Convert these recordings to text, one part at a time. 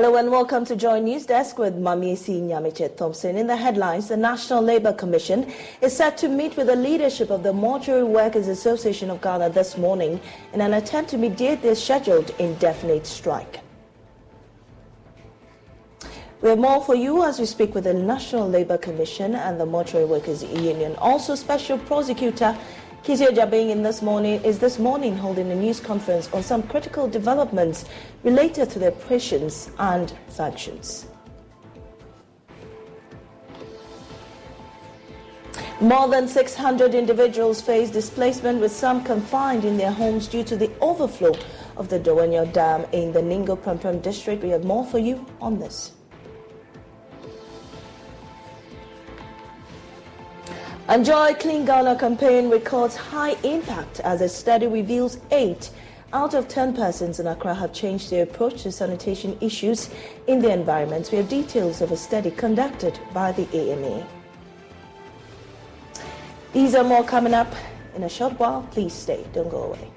Hello and welcome to Joy News Desk with Mamiesi Nyamiche Thompson. In the headlines, the National Labour Commission is set to meet with the leadership of the Mortuary Workers Association of Ghana this morning in an attempt to mediate their scheduled indefinite strike. We have more for you as we speak with the National Labour Commission and the Mortuary Workers Union. Also, Special Prosecutor Kizio Jabing is this morning holding a news conference on some critical developments related to the operations and sanctions. More than 600 individuals face displacement, with some confined in their homes due to the overflow of the Dawanya Dam in the Ningo Prampram district. We have more for you on this. Enjoy Clean Ghana campaign records high impact as a study reveals 8 out of 10 persons in Accra have changed their approach to sanitation issues in their environments. We have details of a study conducted by the AMA. These are more coming up in a short while. Please stay. Don't go away.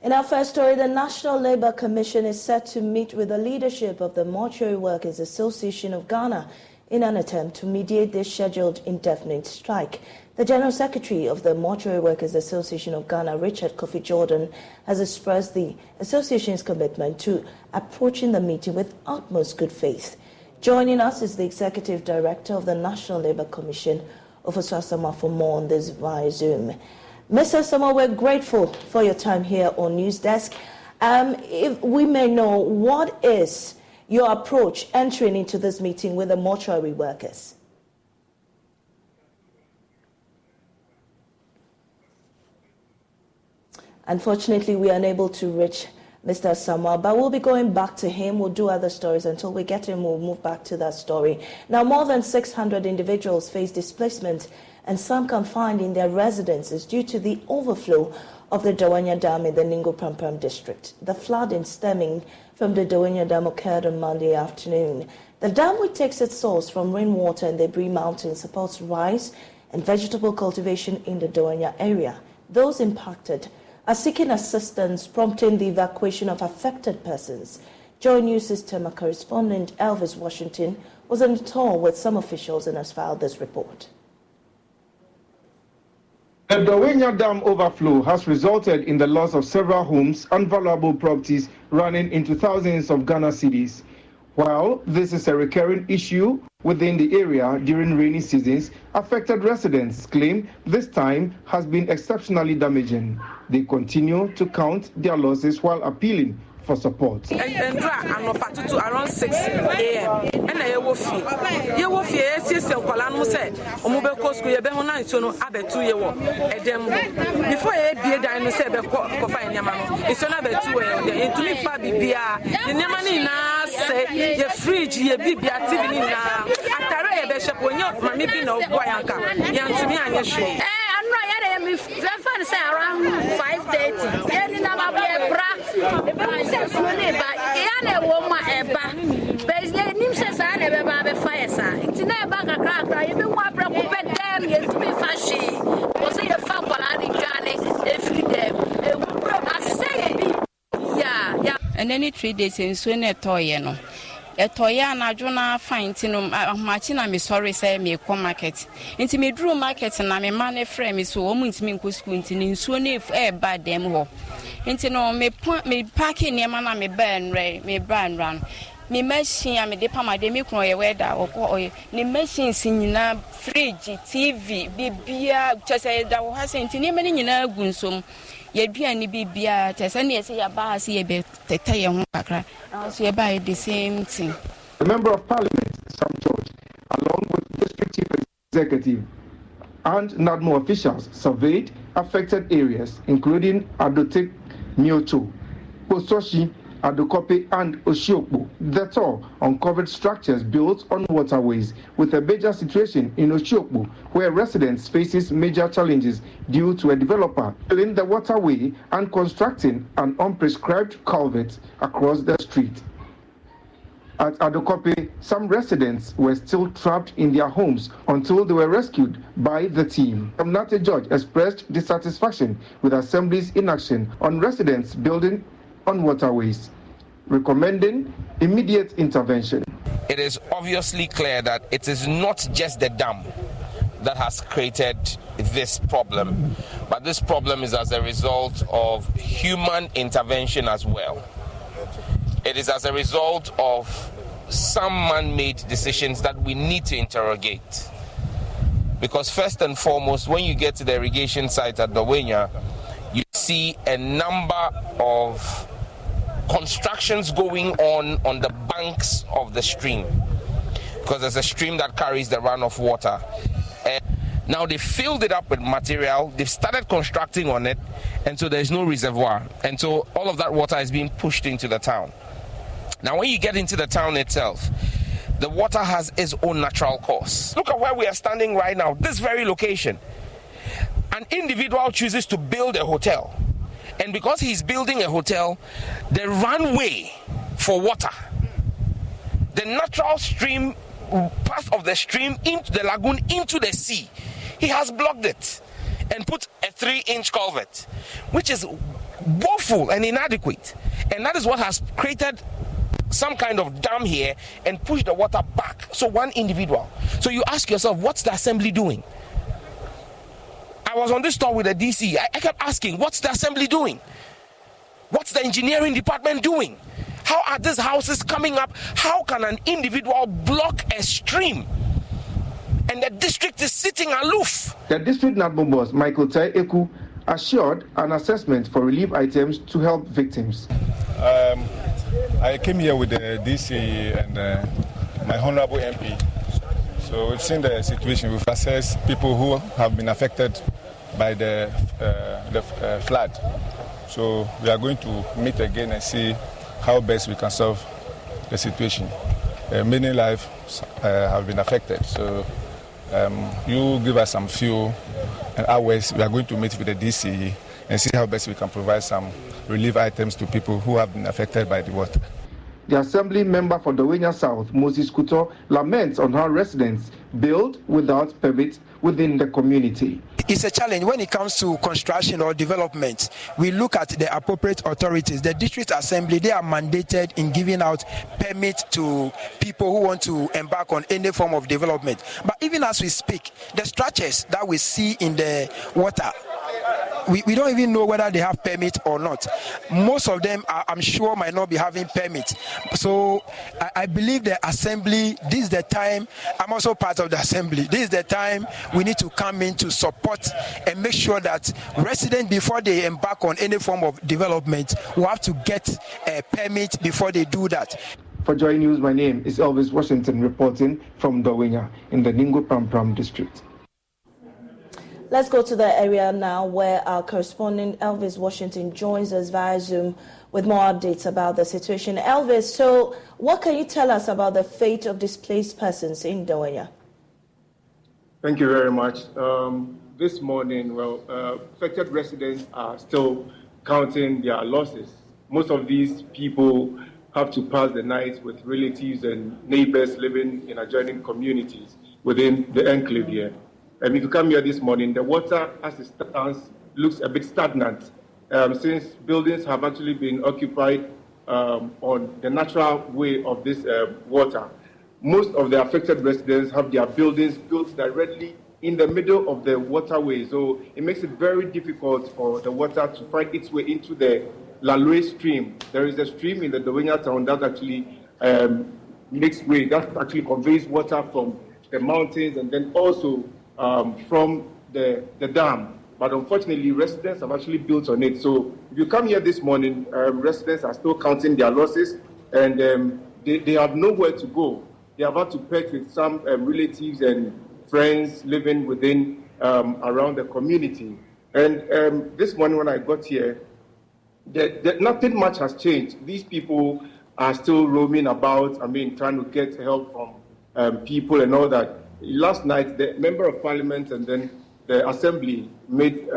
In our first story, the National Labour Commission is set to meet with the leadership of the Mortuary Workers Association of Ghana in an attempt to mediate this scheduled indefinite strike. The General Secretary of the Mortuary Workers Association of Ghana, Richard Kofi Jordan, has expressed the association's commitment to approaching the meeting with utmost good faith. Joining us is the Executive Director of the National Labour Commission, Ofosu Asamoah, for more on this via Zoom. Mr. Asamoah, we're grateful for your time here on News Desk. If we may know, what is your approach entering into this meeting with the mortuary workers? Unfortunately, we are unable to reach Mr. Asamoah, but we'll be going back to him. We'll do other stories until we get him. We'll move back to that story. Now, more than 600 individuals face displacement and some confined in their residences due to the overflow of the Dawanya Dam in the Ningo Prampram district. The flooding stemming from the Dawanya Dam occurred on Monday afternoon. The dam, which takes its source from rainwater in the Bree Mountains, supports rice and vegetable cultivation in the Dawanya area. Those impacted are seeking assistance, prompting the evacuation of affected persons. Joy News System correspondent Elvis Washington was on a tour with some officials and has filed this report. The Dawanya Dam overflow has resulted in the loss of several homes and valuable properties running into thousands of Ghana cedis. While this is a recurring issue within the area during rainy seasons, affected residents claim this time has been exceptionally damaging. They continue to count their losses while appealing for support. Around 6 a.m. and I will feel. You will fear system Colano said, Omubeko school, Behona, so no Abbey 2 year old. Before a beer dine said, Yamano, it's another 2 a.m. To me, Fabi Bia, the Yamanina say, the fridge, ye be activity now. At the Bishop, when you're from maybe no Guayanka, young to me and your shoe. Around 5:30. Any number of and any 3 days in Swene Toyeno. A toyana juna fine tinum machina me sorry say me market. Into me drew market and I'm a man frame is so almost me squinting in Swene bad them ho. Into no me point me packing your man me burn ray, me burn run. Me machine I'm a depa my demi croy weather or the machine singing fridge, TV, beer, just that was in many in a gunsum. Ye be any bibia, Tessani say a bar, see a bit, Taya Humbakra, also by the same thing. The Member of Parliament, Sam George, along with District Chief Executive and NADMO officials, surveyed affected areas, including Adotek, Miocho, Pososhi, Adokope and Oshiokpo. The tour uncovered structures built on waterways, with a major situation in Oshiokpo, where residents faces major challenges due to a developer filling the waterway and constructing an unprescribed culvert across the street. At Adokope, some residents were still trapped in their homes until they were rescued by the team. Amnate George expressed dissatisfaction with Assembly's inaction on residents building on waterways, recommending immediate intervention. It is obviously clear that it is not just the dam that has created this problem, but this problem is as a result of human intervention as well. It is as a result of some man-made decisions that we need to interrogate. Because first and foremost, when you get to the irrigation site at Dawenya, you see a number of constructions going on the banks of the stream, because there's a stream that carries the runoff water. And now they filled it up with material, they've started constructing on it, and so there's no reservoir. And so all of that water is being pushed into the town. Now, when you get into the town itself, the water has its own natural course. Look at where we are standing right now, this very location. An individual chooses to build a hotel. And because he's building a hotel, the runway for water, the natural stream, path of the stream into the lagoon, into the sea, he has blocked it and put a 3-inch culvert, which is woeful and inadequate. And that is what has created some kind of dam here and push the water back. So one individual. So you ask yourself, what's the assembly doing? I was on this tour with the DC. I kept asking, what's the assembly doing? What's the engineering department doing? How are these houses coming up? How can an individual block a stream? And the district is sitting aloof. The district NADMO boss, Michael Tai Eku, assured an assessment for relief items to help victims. I came here with the DC and my honorable MP. So we've seen the situation. We've assessed people who have been affected by the flood. So we are going to meet again and see how best we can solve the situation. Many lives have been affected. So you give us some few hours. We are going to meet with the DC and see how best we can provide some relief items to people who have been affected by the water. The Assembly member for Dawenya South, Moses Kuto, laments on how residents build without permits within the community. It's a challenge when it comes to construction or development. We look at the appropriate authorities. The district assembly, they are mandated in giving out permits to people who want to embark on any form of development. But even as we speak, the structures that we see in the water, we don't even know whether they have permit or not. Most of them, I'm sure, might not be having permits. So I believe the assembly, this is the time. I'm also part of the assembly. This is the time we need to come in to support and make sure that residents, before they embark on any form of development, will have to get a permit before they do that. For Joy News, my name is Elvis Washington, reporting from Dawenya in the Ningo Pram district. Let's go to the area now where our correspondent Elvis Washington joins us via Zoom with more updates about the situation. Elvis, so what can you tell us about the fate of displaced persons in Dawenya? Thank you very much. This morning, affected residents are still counting their losses. Most of these people have to pass the night with relatives and neighbors living in adjoining communities within the enclave here. And if you come here this morning, the water as it stands looks a bit stagnant since buildings have actually been occupied on the natural way of this water. Most of the affected residents have their buildings built directly in the middle of the waterway, so it makes it very difficult for the water to find its way into the Lalue stream. There is a stream in the Dawenya town that actually makes way, that actually conveys water from the mountains and then also from the dam. But unfortunately, residents have actually built on it. So if you come here this morning, residents are still counting their losses, and they have nowhere to go. They have had to perch with some relatives and friends living within around the community. And this morning when I got here, nothing much has changed. These people are still roaming about, trying to get help from people and all that. Last night, the Member of Parliament and then the Assembly made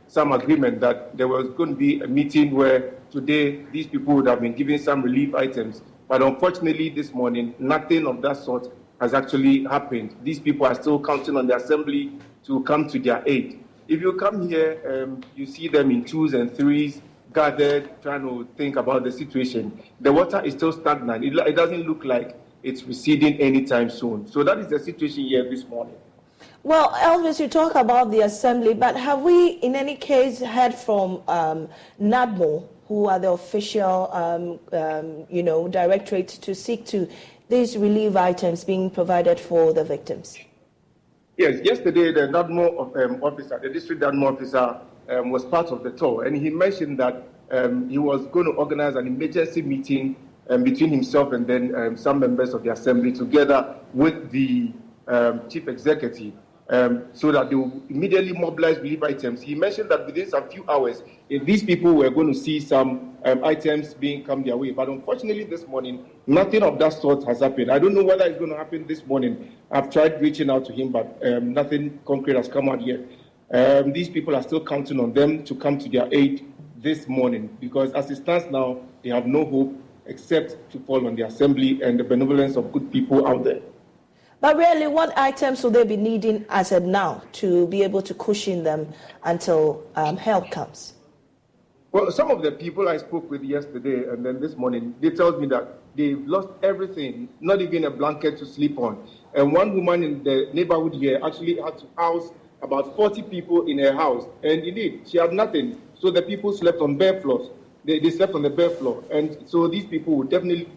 some agreement that there was going to be a meeting where today these people would have been given some relief items. But unfortunately, this morning, nothing of that sort has actually happened. These people are still counting on the Assembly to come to their aid. If you come here, you see them in twos and threes, gathered, trying to think about the situation. The water is still stagnant. It doesn't look like it's receding anytime soon. So that is the situation here this morning. Well, Elvis, you talk about the Assembly, but have we in any case heard from NADMO, who are the official, directorate to seek to these relief items being provided for the victims? Yes, yesterday the NADMO officer, the district NADMO officer, was part of the tour, and he mentioned that he was going to organize an emergency meeting between himself and then some members of the Assembly together with the chief executive so that they will immediately mobilize relief items. He mentioned that within some few hours, these people were going to see some items being come their way. But unfortunately this morning, nothing of that sort has happened. I don't know whether it's going to happen this morning. I've tried reaching out to him, but nothing concrete has come out yet. These people are still counting on them to come to their aid this morning because as it stands now, they have no hope except to fall on the Assembly and the benevolence of good people out there. But really, what items will they be needing as of now to be able to cushion them until help comes? Well, some of the people I spoke with yesterday and then this morning, they told me that they've lost everything, not even a blanket to sleep on. And one woman in the neighborhood here actually had to house about 40 people in her house. And indeed, she had nothing. So the people slept on bare floors. They slept on the bare floor. And so these people would definitely...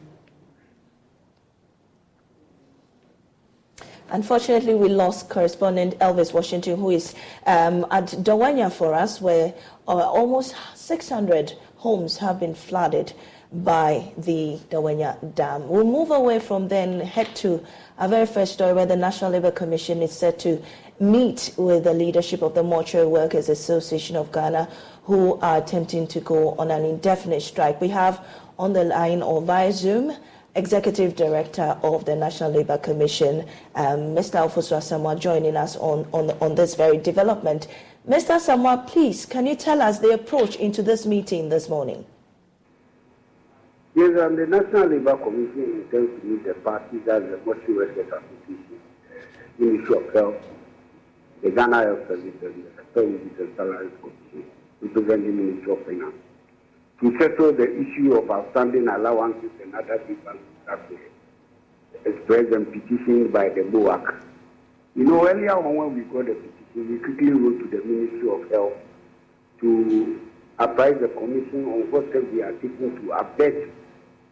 Unfortunately, we lost correspondent Elvis Washington, who is at Dawanya for us, where almost 600 homes have been flooded by the Dawanya Dam. We'll move away from there and head to our very first story, where the National Labour Commission is set to meet with the leadership of the Mortuary Workers Association of Ghana, who are attempting to go on an indefinite strike. We have on the line or via Zoom Executive Director of the National Labour Commission, Mr. Alfoso Asamoah, joining us on this very development. Mr. Asamoah, please, can you tell us the approach into this meeting this morning? Yes, the National Labour Commission intends to meet the parties as the Mortuary Workers Association, Ministry of Health, the Ghana Health Service, and the Wages and Salaries Commission, representing the Ministry of Finance, to settle the issue of outstanding allowances and other grievances that were expressed and petitioned by the MOWAG. Earlier on when we got the petition, we quickly wrote to the Ministry of Health to apprise the Commission on what steps we are taking to abet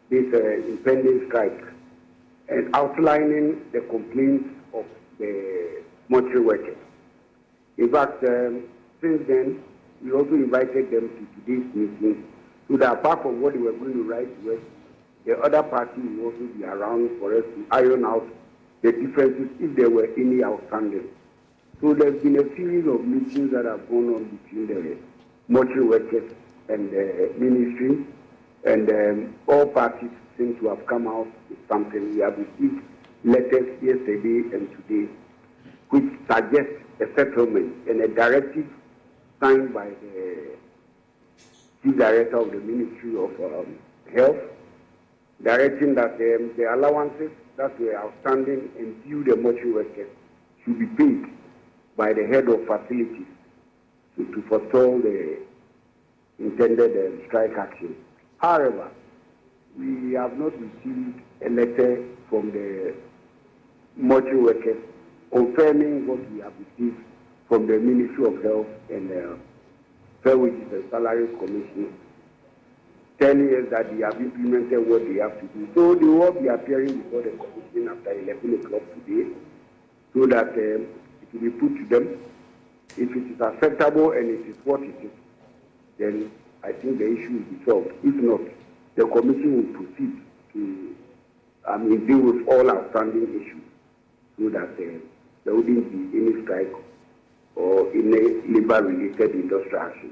this impending strike and outlining the complaints of the mortuary workers. In fact, since then, we also invited them to today's meeting so that apart from what they were going to write to us, the other party will also be around for us to iron out the differences if there were any outstanding. So there's been a series of meetings that have gone on between the mortuary workers and the ministry, and all parties seem to have come out with something. We have received letters yesterday and today which suggest a settlement and a directive signed by the Chief Director of the Ministry of Health, directing that the allowances that were outstanding and due the mortuary workers should be paid by the head of facilities to forestall the intended strike action. However, we have not received a letter from the mortuary workers confirming what we have received from the Ministry of Health and the Wages and Salaries Commission, telling us that they have implemented what they have to do. So they will be appearing before the Commission after 11 o'clock today, so that it will be put to them. If it is acceptable and it is what it is, then I think the issue will be solved. If not, the Commission will proceed to deal with all outstanding issues, so that there wouldn't be any strike or any labor-related industrial action.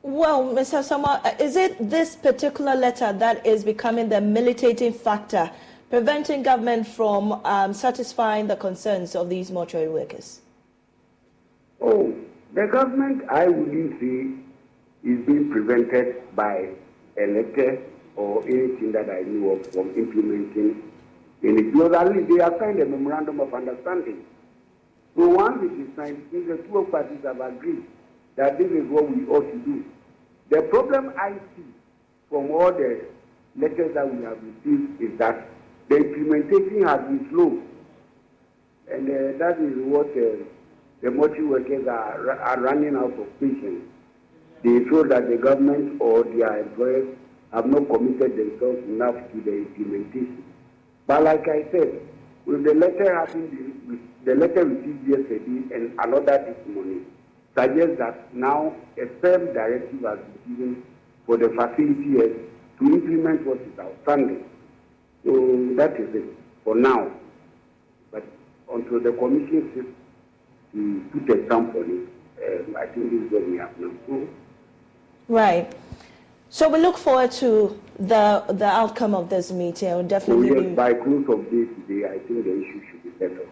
Well, Mr. Sama, is it this particular letter that is becoming the militating factor, preventing government from satisfying the concerns of these mortuary workers? Oh, the government, I wouldn't say, is being prevented by a letter or anything that I know of from implementing anything. Because at least they have signed a memorandum of understanding. So once it is signed, the two parties have agreed that this is what we ought to do. The problem I see from all the letters that we have received is that the implementation has been slow. And that is what the mortuary workers are running out of patience. They feel that the government or their employers have not committed themselves enough to the implementation. But like I said, with the letter received yesterday and another this morning, suggests that now a firm directive has been given for the facilities to implement what is outstanding. So that is it for now. But until the commission sits to put a stamp on it, I think this is what we have now. Right. So we look forward to the outcome of this meeting. We'll definitely so yes, by close of day today, I think the issue should be settled.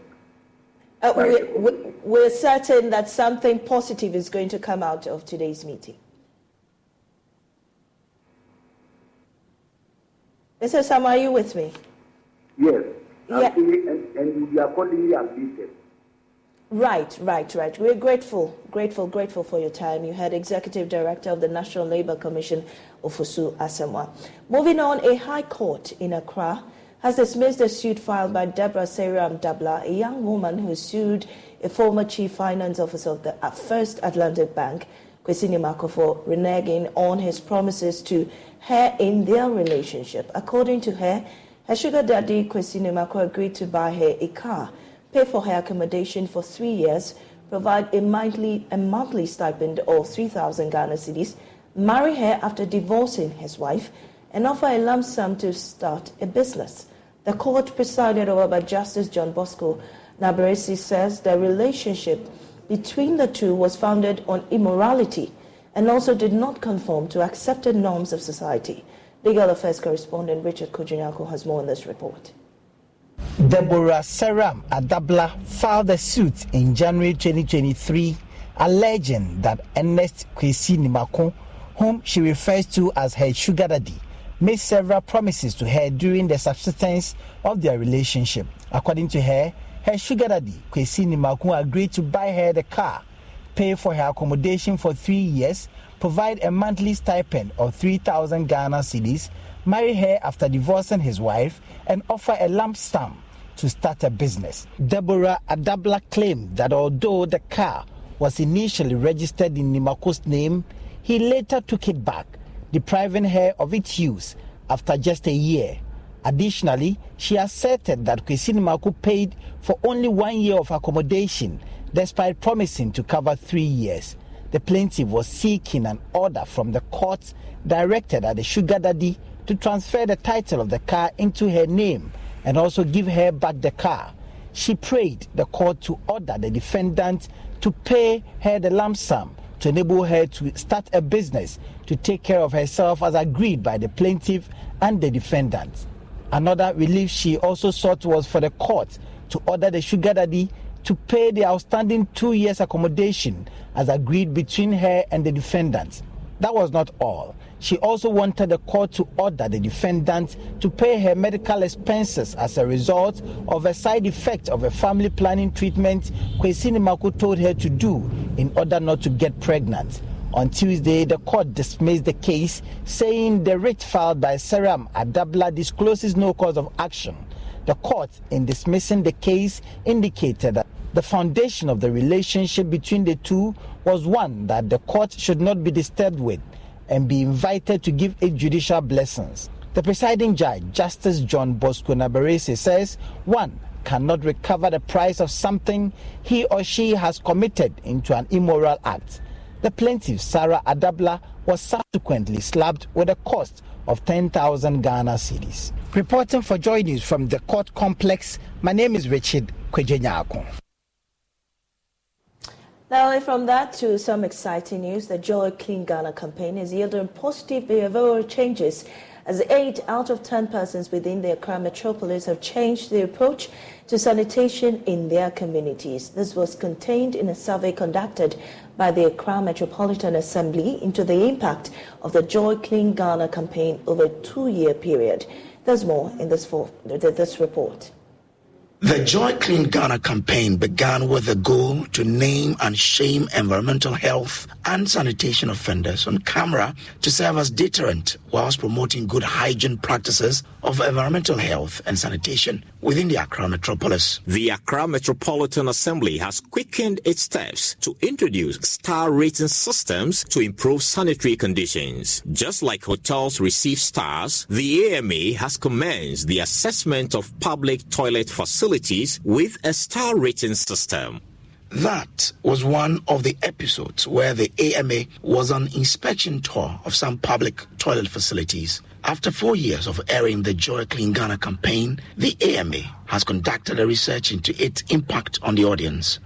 We're certain that something positive is going to come out of today's meeting. Mr. Sam, are you with me? Yes. Yeah. And will be accordingly updated. Right. We're grateful for your time. You had Executive Director of the National Labour Commission, Ofosu Asamoah. Moving on, a High Court in Accra has dismissed a suit filed by Deborah Seram Dabla, a young woman who sued a former Chief Finance Officer of the First Atlantic Bank, Kwesi Nimako, for reneging on his promises to her in their relationship. According to her, her sugar daddy, Kwesi Nimako, agreed to buy her a car, pay for her accommodation for 3 years, provide a monthly stipend of 3,000 Ghana cedis, marry her after divorcing his wife, and offer a lump sum to start a business. The court, presided over by Justice John Bosco Nabaresi, says the relationship between the two was founded on immorality and also did not conform to accepted norms of society. Legal Affairs correspondent Richard Kojunyako has more on this report. Deborah Seram Adabla filed a suit in January 2023 alleging that Ernest Kwesi Nimako, whom she refers to as her sugar daddy, made several promises to her during the subsistence of their relationship. According to her, her sugar daddy, Kwesi Nimako, agreed to buy her the car, pay for her accommodation for 3 years, provide a monthly stipend of 3,000 Ghana cedis, marry her after divorcing his wife, and offer a lump sum to start a business. Deborah Adabla claimed that although the car was initially registered in Nimako's name, he later took it back, depriving her of its use after just a year. Additionally, she asserted that Kwesi Nimako paid for only 1 year of accommodation, despite promising to cover 3 years. The plaintiff was seeking an order from the court directed at the sugar daddy to transfer the title of the car into her name and also give her back the car. She prayed the court to order the defendant to pay her the lump sum to enable her to start a business to take care of herself as agreed by the plaintiff and the defendant. Another relief she also sought was for the court to order the sugar daddy to pay the outstanding 2 years accommodation as agreed between her and the defendant. That was not all. She also wanted the court to order the defendant to pay her medical expenses as a result of a side effect of a family planning treatment Kwesi Nimako told her to do in order not to get pregnant. On Tuesday, the court dismissed the case, saying the writ filed by Seram Adabla discloses no cause of action. The court, in dismissing the case, indicated that the foundation of the relationship between the two was one that the court should not be disturbed with and be invited to give it judicial blessings. The presiding judge, Justice John Bosco Nabarese, says one cannot recover the price of something he or she has committed into an immoral act. The plaintiff, Sarah Adabla, was subsequently slapped with a cost of 10,000 Ghana cedis. Reporting for Joy News from the court complex, my name is Richard Kwejenyako. Now, from that to some exciting news, the Joy Clean Ghana campaign is yielding positive behavioral changes as 8 out of 10 persons within the Accra metropolis have changed their approach to sanitation in their communities. This was contained in a survey conducted by the Accra Metropolitan Assembly into the impact of the Joy Clean Ghana campaign over a 2-year period. There's more in this report. The Joy Clean Ghana campaign began with the goal to name and shame environmental health and sanitation offenders on camera to serve as deterrent whilst promoting good hygiene practices of environmental health and sanitation within the Accra metropolis. The Accra Metropolitan Assembly has quickened its steps to introduce star rating systems to improve sanitary conditions. Just like hotels receive stars, the AMA has commenced the assessment of public toilet facilities with a star rating system. That was one of the episodes where the AMA was on inspection tour of some public toilet facilities. After 4 years of airing the Joy Clean Ghana campaign, the AMA has conducted a research into its impact on the audience.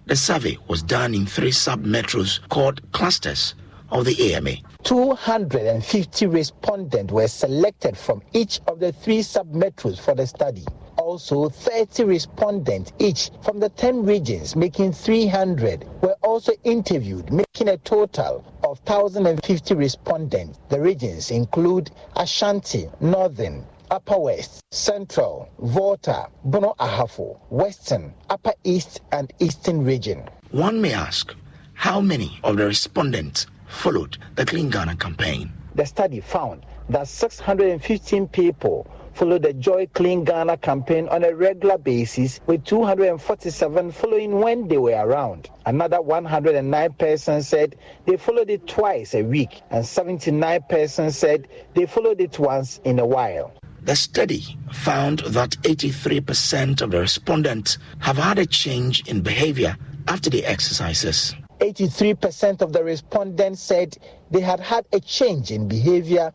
The survey was done in 3 sub-metros called clusters of the AMA. 250 respondents were selected from each of the 3 sub-metros for the study. Also, 30 respondents each from the 10 regions, making 300, were also interviewed, making a total of 1,050 respondents. The regions include Ashanti, Northern, Upper West, Central, Volta, Bono Ahafo, Western, Upper East, and Eastern region. One may ask, how many of the respondents followed the Clean Ghana campaign? The study found that 615 people followed the Joy Clean Ghana campaign on a regular basis, with 247 following when they were around. Another 109 persons said they followed it twice a week, and 79 persons said they followed it once in a while. The study found that 83% of the respondents have had a change in behavior after the exercises. 83% of the respondents said they had had a change in behavior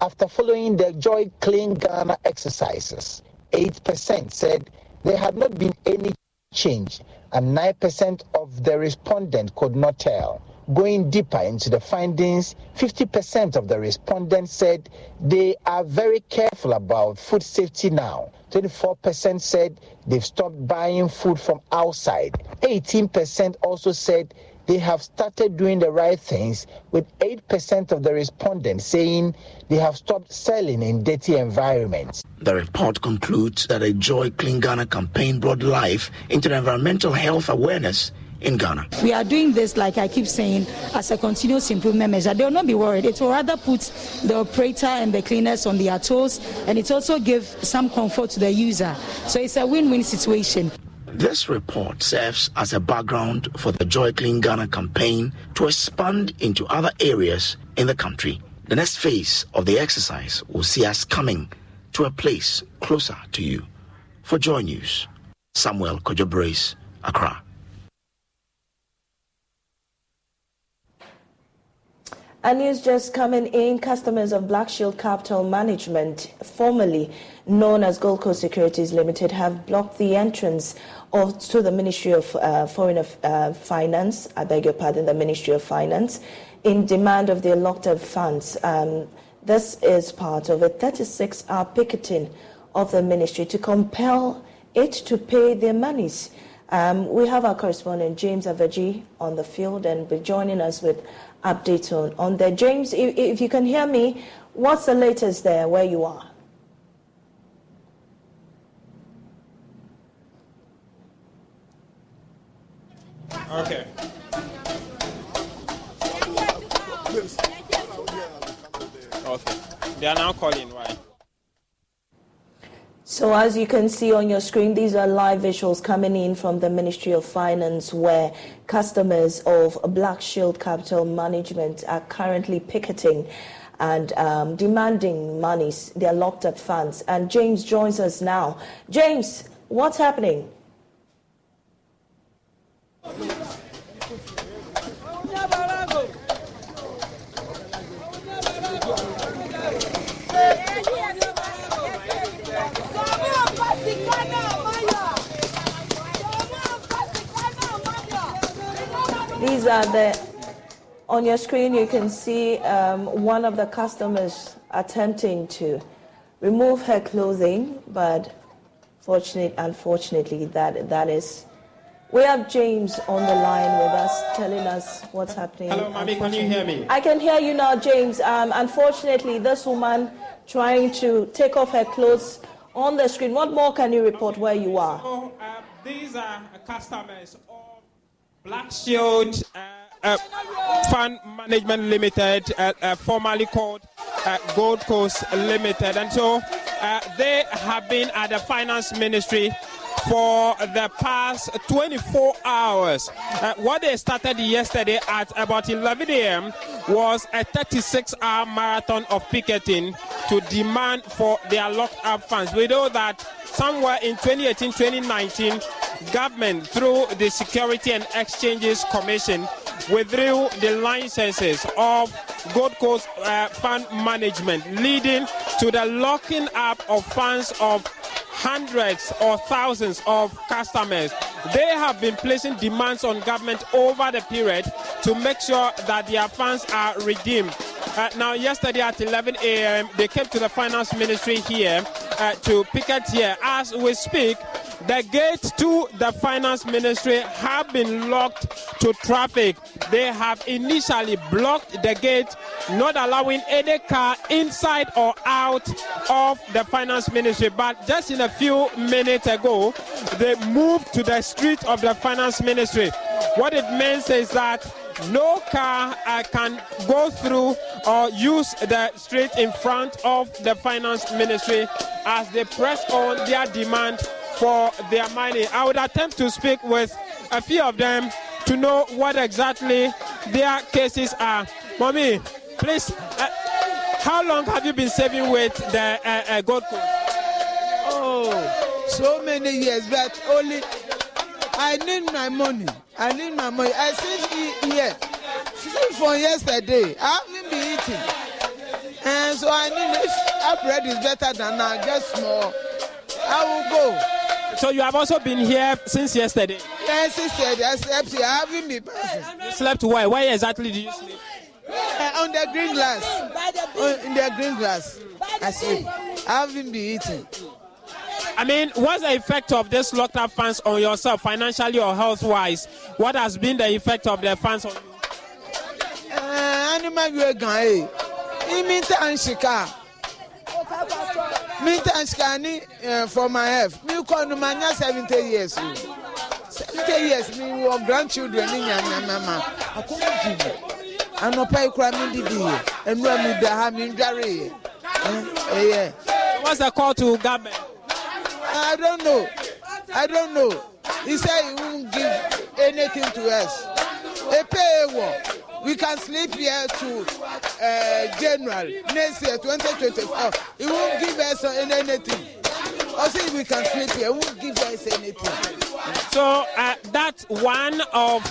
after following the Joy Clean Ghana exercises. 8% said there had not been any change, and 9% of the respondents could not tell. Going deeper into the findings, 50% of the respondents said they are very careful about food safety now. 24% said they've stopped buying food from outside. 18% also said they have started doing the right things, with 8% of the respondents saying they have stopped selling in dirty environments. The report concludes that a Joy Clean Ghana campaign brought life into the environmental health awareness in Ghana. We are doing this, like I keep saying, as a continuous improvement measure. They will not be worried. It will rather put the operator and the cleaners on their toes, and it also gives some comfort to the user. So it's a win-win situation. This report serves as a background for the Joy Clean Ghana campaign to expand into other areas in the country. The next phase of the exercise will see us coming to a place closer to you. For Joy News, Samuel Kojo-Brace, Accra. And news just coming in, customers of Black Shield Capital Management, formerly known as Gold Coast Securities Limited, have blocked the entrance to the Ministry of Foreign Finance, the Ministry of Finance, in demand of their locked-up funds. This is part of a 36-hour picketing of the ministry to compel it to pay their monies. We have our correspondent, James Avaji, on the field and be joining us with updates on there. James, if you can hear me, what's the latest there where you are? Okay. Okay. They are now calling, why? So as you can see on your screen, these are live visuals coming in from the Ministry of Finance, where customers of Black Shield Capital Management are currently picketing and demanding monies, their locked up funds. And James joins us now. James, what's happening? These are on your screen you can see one of the customers attempting to remove her clothing, but unfortunately that is. We have James on the line with us telling us what's happening. Hello, Mommy, can you hear me? I can hear you now, James. Unfortunately, this woman trying to take off her clothes on the screen. What more can you report where you are? So, these are customers of Black Shield Fund Management Limited, formerly called Gold Coast Limited. And so they have been at the Finance Ministry for the past 24 hours. What they started yesterday at about 11 a.m. was a 36-hour marathon of picketing to demand for their locked-up funds. We know that somewhere in 2018-2019, government, through the Security and Exchanges Commission, withdrew the licenses of Gold Coast Fund Management, leading to the locking up of funds of hundreds or thousands of customers. They have been placing demands on government over the period to make sure that their funds are redeemed. Now, yesterday at 11 a.m., they came to the Finance Ministry here to picket here. As we speak, the gates to the Finance Ministry have been locked to traffic. They have initially blocked the gate, not allowing any car inside or out of the Finance Ministry. But just in a few minutes ago, they moved to the street of the Finance Ministry. What it means is that no car can go through or use the street in front of the Finance Ministry as they press on their demand for their money. I would attempt to speak with a few of them to know what exactly their cases are. Mommy, please, how long have you been saving with the Gold Coast? Oh, so many years, but only I need my money. I sit here since from yesterday. I haven't been eating, and so I need if bread is better than now, just small. I will go. So you have also been here since yesterday? Yes, yesterday. I slept here. I haven't been passing. You slept where? Where exactly did you sleep? On the green glass. In the green glass. I sleep. I haven't been eating. I mean, what's the effect of this locked up funds on yourself, financially or health-wise? What has been the effect of the funds on you? Animal you guy. Imita and Shika. Me and for my health. Me call no man 70 years. 70 years. Me have grandchildren in mama. I couldn't give it. I no pay crime in the day. And when me the ham in Gary. Yeah. What's the call to government? I don't know. He said he won't give anything to us. A pay we can sleep here to January next year, 2024. He won't give us anything. Also, we can sleep here. He won't give us anything. So that's one of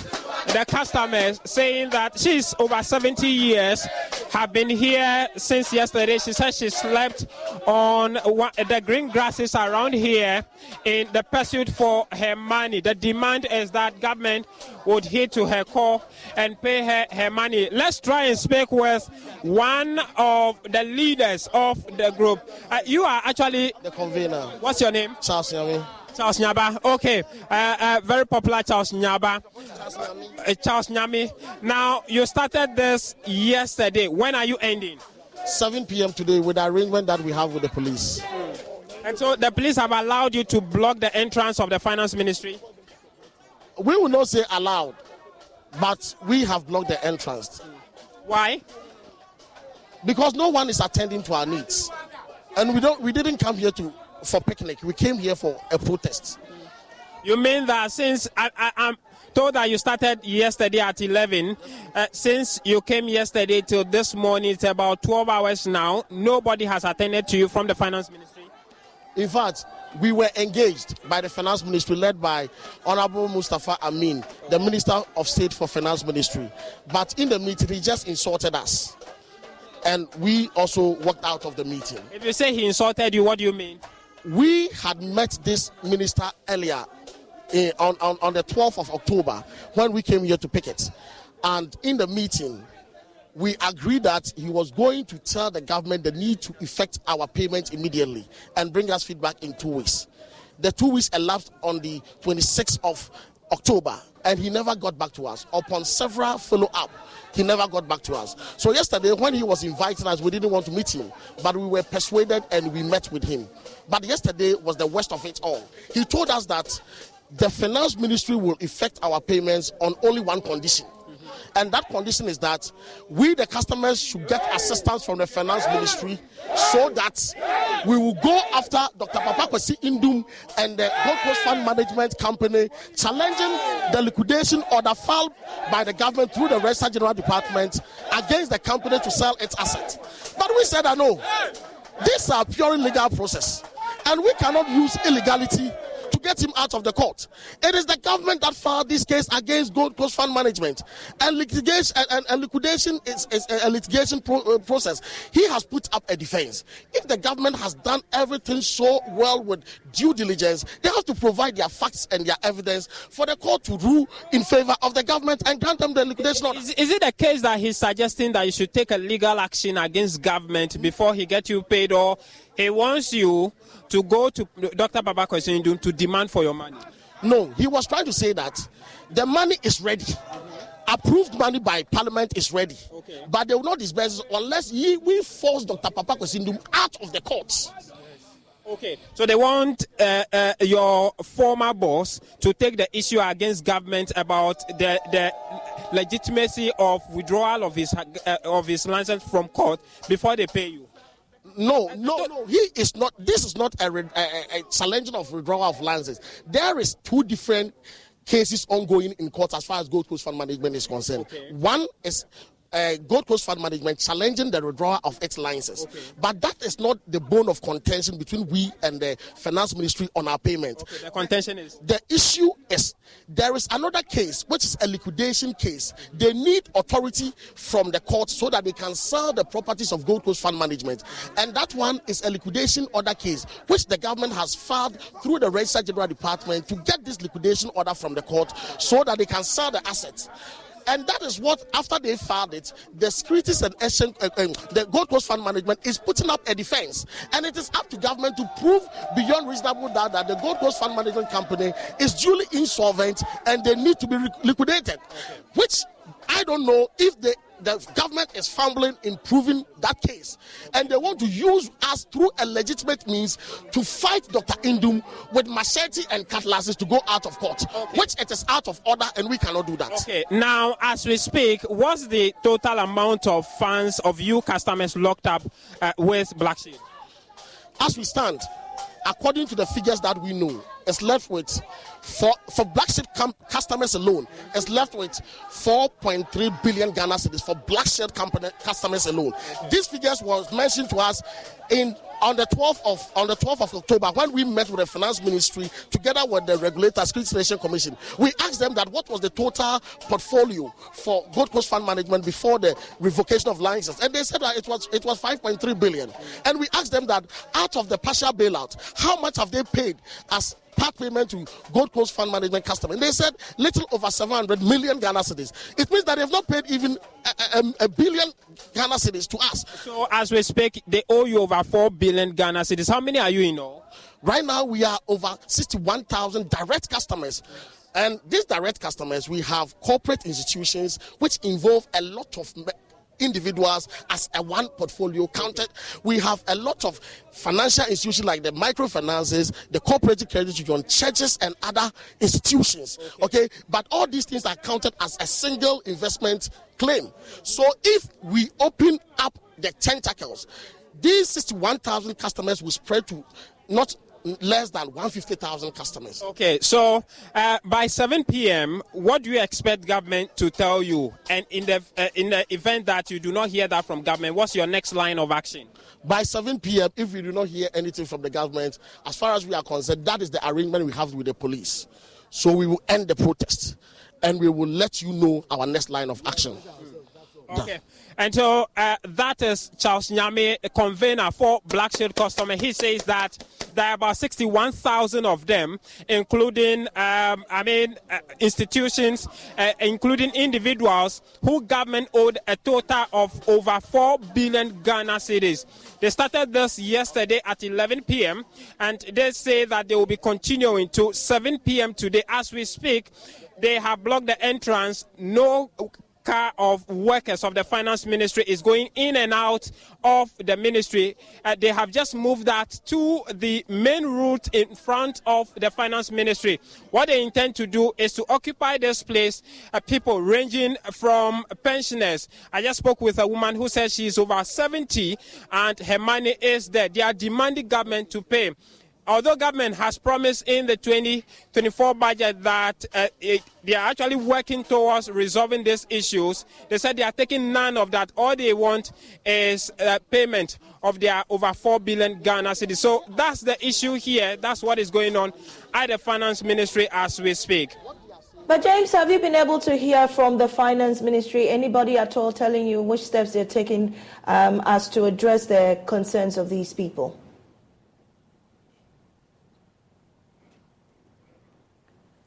the customers saying that she's over 70 years, have been here since yesterday. She said she slept on the green grasses around here in the pursuit for her money. The demand is that government would heed to her call and pay her money. Let's try and speak with one of the leaders of the group. You are actually the convener. What's your name? Charles Nyami. Charles Nyaba. Okay. Very popular Charles Nyaba. Charles Nyami. Now, you started this yesterday. When are you ending? 7 p.m. today with the arrangement that we have with the police. And so the police have allowed you to block the entrance of the Finance Ministry? We will not say allowed, but we have blocked the entrance. Why? Because no one is attending to our needs. And we didn't come here for picnic. We came here for a protest. You mean that since I'm told that you started yesterday at 11, since you came yesterday till this morning, it's about 12 hours now, nobody has attended to you from the Finance Ministry? In fact, we were engaged by the Finance Ministry led by Honorable Mustafa Amin, the Minister of State for Finance Ministry. But in the meeting, he just insulted us. And we also walked out of the meeting. If you say he insulted you, what do you mean? We had met this minister earlier on the 12th of October when we came here to picket. And in the meeting, we agreed that he was going to tell the government the need to effect our payment immediately and bring us feedback in 2 weeks. The 2 weeks elapsed on the 26th of October, and he never got back to us. Upon several follow-up, he never got back to us. So yesterday, when he was inviting us, we didn't want to meet him, but we were persuaded and we met with him. But yesterday was the worst of it all. He told us that the finance ministry will effect our payments on only one condition. And that condition is that we, the customers, should get assistance from the finance ministry so that we will go after Dr. Papa Kwesi Indum and the Gold Coast Fund Management Company, challenging the liquidation order filed by the government through the Registrar General Department against the company to sell its assets. But we said that no, these are purely legal process, and we cannot use illegality to get him out of the court. It is the government that filed this case against Gold Coast Fund Management, and liquidation is a litigation process. He has put up a defense. If the government has done everything so well with due diligence, they have to provide their facts and their evidence for the court to rule in favor of the government and grant them the liquidation order. Is it the case that he's suggesting that you should take a legal action against government before he gets you paid, or he wants you to go to Dr. Papa Kwesi Indum to demand for your money? No, he was trying to say that the money is ready. Approved money by Parliament is ready. Okay. But they will not disburse unless we force Dr. Papa Kwesi Indum out of the courts. Okay, so they want your former boss to take the issue against government about the legitimacy of withdrawal of his license from court before they pay you. No. He is not. This is not a challenging of withdrawal of licenses. There is two different cases ongoing in court as far as Gold Coast Fund Management is concerned. Okay. One is Gold Coast Fund Management challenging the withdrawal of its licenses. Okay. But that is not the bone of contention between we and the Finance Ministry on our payment. Okay, the contention is? The issue is there is another case, which is a liquidation case. They need authority from the court so that they can sell the properties of Gold Coast Fund Management. And that one is a liquidation order case, which the government has filed through the Registrar General Department to get this liquidation order from the court so that they can sell the assets. And that is what, after they filed it, the Securities and Exchange, the Gold Coast Fund Management is putting up a defense. And it is up to government to prove beyond reasonable doubt that the Gold Coast Fund Management Company is duly insolvent and they need to be liquidated. Okay. Which I don't know if the government is fumbling in proving that case, and they want to use us through a legitimate means to fight Dr. Indum with machete and cutlasses to go out of court, okay, which it is out of order and we cannot do that. Okay, now as we speak, what's the total amount of funds of you customers locked up with Black Shield? As we stand, according to the figures that we know, it's left with, for Black Shield customers alone, it's left with 4.3 billion Ghana cedis for Black Shield customers alone. These figures was mentioned to us on the 12th of October when we met with the Finance Ministry together with the regulator, Securities and Exchange Commission. We asked them that what was the total portfolio for Gold Coast Fund Management before the revocation of licenses, and they said that it was 5.3 billion. And we asked them that out of the partial bailout, how much have they paid as part payment to Gold Coast Fund Management customers? And they said little over 700 million Ghana cedis. It means that they have not paid even a billion Ghana cedis to us. So as we speak, they owe you over 4 billion Ghana cedis. How many are you in all? Right now we are over 61,000 direct customers. And these direct customers, we have corporate institutions which involve a lot of individuals as a one portfolio counted. We have a lot of financial institutions like the microfinances, the cooperative credit union, churches and other institutions. Okay, but all these things are counted as a single investment claim. So if we open up the tentacles, these 61,000 customers will spread to not less than 150,000 customers. Okay, so by 7 p.m., what do you expect government to tell you? And in the event that you do not hear that from government, what's your next line of action? By 7 p.m., if we do not hear anything from the government, as far as we are concerned, that is the arrangement we have with the police. So we will end the protest and we will let you know our next line of action. Okay. And so that is Charles Nyame, a convener for Black Shield Customer. He says that there are about 61,000 of them, including, institutions, including individuals who government owed a total of over 4 billion Ghana cedis. They started this yesterday at 11 p.m. and they say that they will be continuing to 7 p.m. today. As we speak, they have blocked the entrance. No car of workers of the finance ministry is going in and out of the ministry. They have just moved that to the main route in front of the finance ministry. What they intend to do is to occupy this place, people ranging from pensioners. I just spoke with a woman who says she's over 70 and her money is there. They are demanding government to pay. Although government has promised in the 2024 budget that they are actually working towards resolving these issues, they said they are taking none of that. All they want is payment of their over 4 billion Ghana cedis. So that's the issue here. That's what is going on at the finance ministry as we speak. But James, have you been able to hear from the finance ministry, anybody at all telling you which steps they're taking as to address the concerns of these people?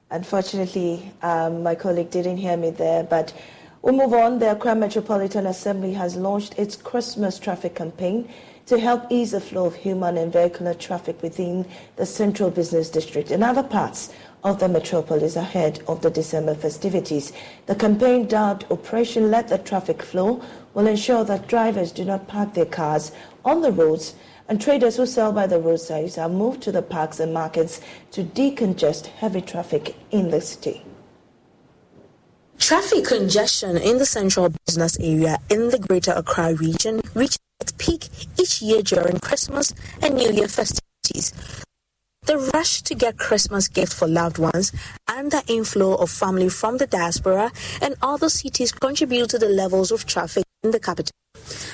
Unfortunately, my colleague didn't hear me there, but we'll move on. The Accra Metropolitan Assembly has launched its Christmas traffic campaign to help ease the flow of human and vehicular traffic within the Central Business District and other parts of the metropolis ahead of the December festivities. The campaign, dubbed Operation Let the Traffic Flow, will ensure that drivers do not park their cars on the roads, and traders who sell by the roadsides are moved to the parks and markets to decongest heavy traffic in the city. Traffic congestion in the central business area in the Greater Accra region reaches its peak each year during Christmas and New Year festivities. The rush to get Christmas gifts for loved ones and the inflow of family from the diaspora and other cities contribute to the levels of traffic in the capital.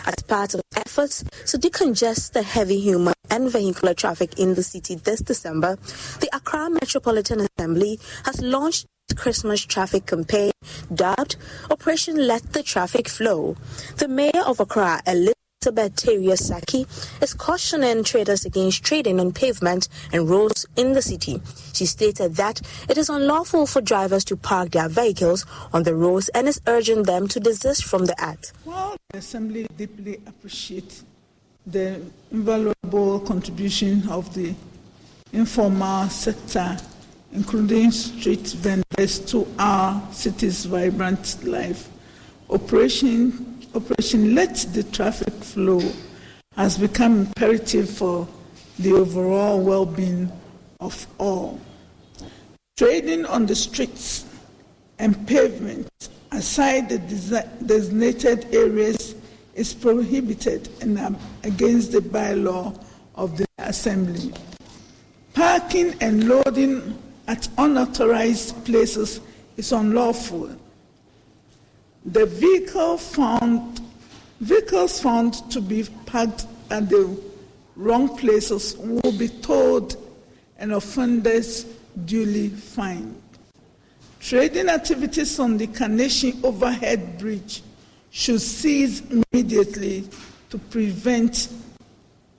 As part of efforts to decongest the heavy human and vehicular traffic in the city this December, the Accra Metropolitan Assembly has launched its Christmas traffic campaign dubbed Operation Let the Traffic Flow. The mayor of Accra, Elizabeth Saki, is cautioning traders against trading on pavement and roads in the city. She stated that it is unlawful for drivers to park their vehicles on the roads and is urging them to desist from the act. While the Assembly deeply appreciates the invaluable contribution of the informal sector, including street vendors, to our city's vibrant life, Operation Let the Traffic Flow has become imperative for the overall well-being of all. Trading on the streets and pavement aside the designated areas is prohibited and against the bylaw of the Assembly. Parking and loading at unauthorized places is unlawful. The vehicles found to be parked at the wrong places will be towed and offenders duly fined. Trading activities on the Carnation Overhead Bridge should cease immediately to prevent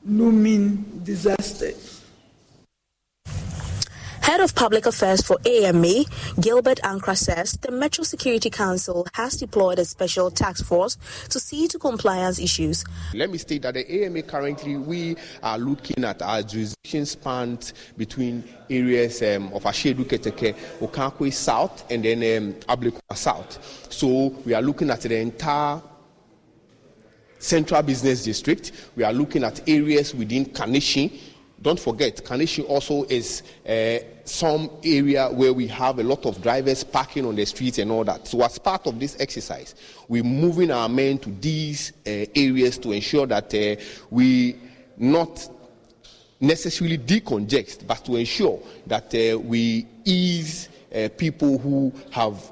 looming disasters. Head of Public Affairs for AMA, Gilbert Ankra, says the Metro Security Council has deployed a special task force to see to compliance issues. Let me state that the AMA currently, we are looking at our jurisdiction spans between areas of Ashedu Keteke, Okankwe South, and then Ablekwa South. So we are looking at the entire Central Business District. We are looking at areas within Carnation. Don't forget, Carnation also is some area where we have a lot of drivers parking on the streets and all that. So as part of this exercise, we're moving our men to these areas to ensure that we not necessarily decongest, but to ensure that we ease people who have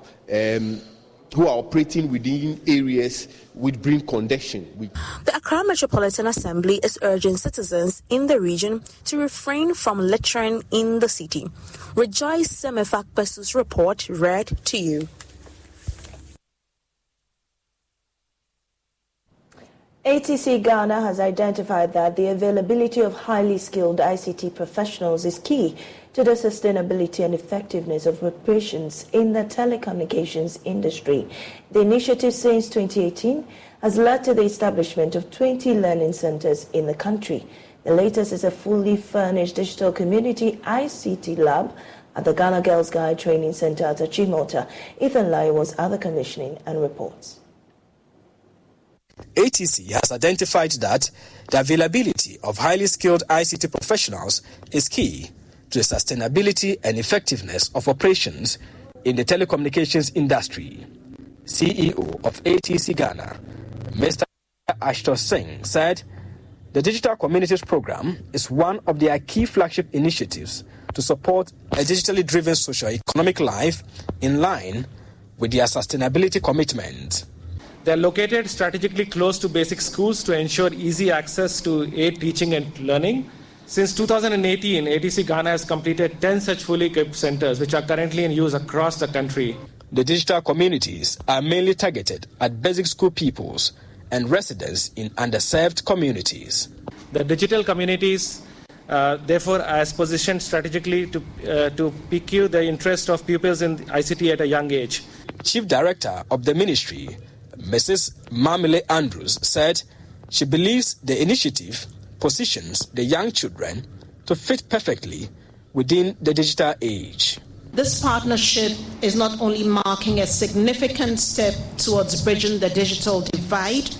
who are operating within areas which bring congestion. The Accra Metropolitan Assembly is urging citizens in the region to refrain from littering in the city. Rejoice Semefak Pesu's report read to you. ATC Ghana has identified that the availability of highly skilled ICT professionals is key to the sustainability and effectiveness of operations in the telecommunications industry. The initiative since 2018 has led to the establishment of 20 learning centers in the country. The latest is a fully furnished digital community ICT lab at the Ghana Girls Guide Training Center at Achimota. Ethan Lai was at the commissioning and reports. ATC has identified that the availability of highly skilled ICT professionals is key to the sustainability and effectiveness of operations in the telecommunications industry. CEO of ATC Ghana, Mr. Ashton Singh, said the Digital Communities Program is one of their key flagship initiatives to support a digitally driven socio-economic life in line with their sustainability commitment. They are located strategically close to basic schools to ensure easy access to aid teaching and learning. Since 2018, ATC Ghana has completed 10 such fully equipped centers, which are currently in use across the country. The digital communities are mainly targeted at basic school pupils and residents in underserved communities. The digital communities, therefore, are positioned strategically to pique the interest of pupils in ICT at a young age. Chief Director of the Ministry, Mrs. Mamile Andrews, said she believes the initiative positions the young children to fit perfectly within the digital age. This partnership is not only marking a significant step towards bridging the digital divide,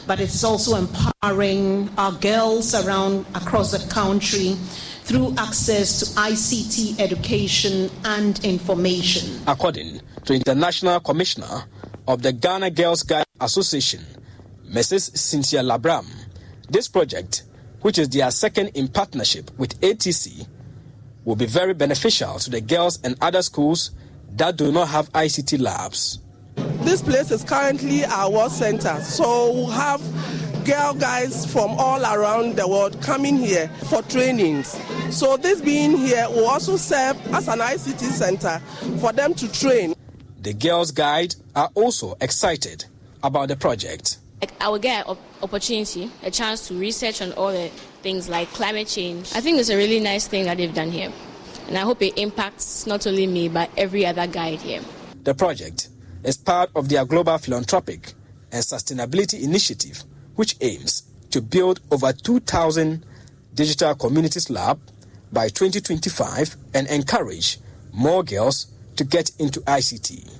but it's also empowering our girls across the country through access to ICT education and information. According to International Commissioner of the Ghana Girls Guide Association, Mrs. Cynthia Labram, this project, which is their second in partnership with ATC, will be very beneficial to the girls and other schools that do not have ICT labs. This place is currently our work center, so we'll have girl guides from all around the world coming here for trainings. So this being here will also serve as an ICT center for them to train. The Girls Guide are also excited about the project. I will get an opportunity, a chance to research on all the things like climate change. I think it's a really nice thing that they've done here. And I hope it impacts not only me, but every other guide here. The project is part of their global philanthropic and sustainability initiative, which aims to build over 2,000 digital communities lab by 2025 and encourage more girls to get into ICT.